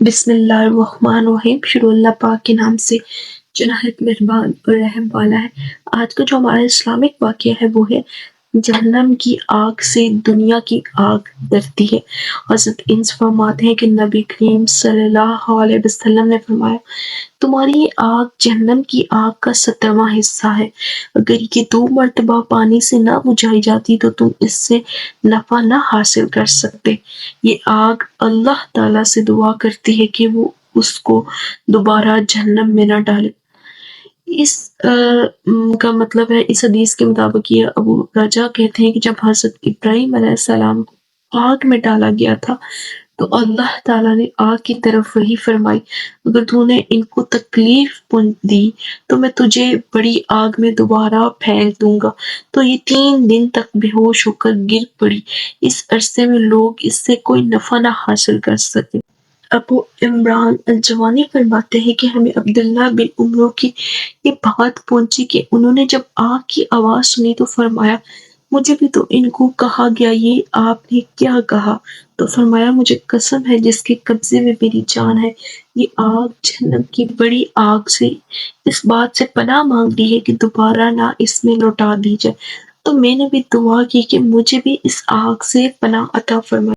بسم اللہ الرحمن الرحیم۔ شروع اللہ پاک کے نام سے جو نہایت مہربان اور رحم والا ہے۔ آج کا جو ہمارا اسلامک واقعہ ہے وہ ہے جہنم کی آگ سے دنیا کی آگ ڈرتی ہے۔ حضرت انس فرماتے ہیں کہ نبی کریم صلی اللہ علیہ وسلم نے فرمایا تمہاری یہ آگ جہنم کی آگ کا 17واں حصہ ہے۔ اگر یہ 2 مرتبہ پانی سے نہ بجھائی جاتی تو تم اس سے نفع نہ حاصل کر سکتے۔ یہ آگ اللہ تعالیٰ سے دعا کرتی ہے کہ وہ اس کو دوبارہ جہنم میں نہ ڈالے۔ اس کا مطلب ہے، اس حدیث کے مطابق یہ ابو رجا کہتے ہیں کہ جب حضرت ابراہیم علیہ السلام کو آگ میں ڈالا گیا تھا تو اللہ تعالیٰ نے آگ کی طرف وحی فرمائی، اگر تو نے ان کو تکلیف دی تو میں تجھے بڑی آگ میں دوبارہ پھینک دوں گا۔ تو یہ 3 دن تک بے ہوش ہو کر گر پڑی۔ اس عرصے میں لوگ اس سے کوئی نفع نہ حاصل کر سکے۔ ابو عمران الجوانی فرماتے ہیں کہ ہمیں عبداللہ بن عمرو کی یہ بات پہنچی کہ انہوں نے جب آگ کی آواز سنی تو فرمایا مجھے بھی تو ان کو کہا گیا، یہ آپ نے کیا کہا؟ تو فرمایا مجھے قسم ہے جس کے قبضے میں میری جان ہے، یہ آگ جہنم کی بڑی آگ سے اس بات سے پناہ مانگ لی ہے کہ دوبارہ نہ اس میں لوٹا دی جائے۔ تو میں نے بھی دعا کی کہ مجھے بھی اس آگ سے پناہ عطا فرمائے۔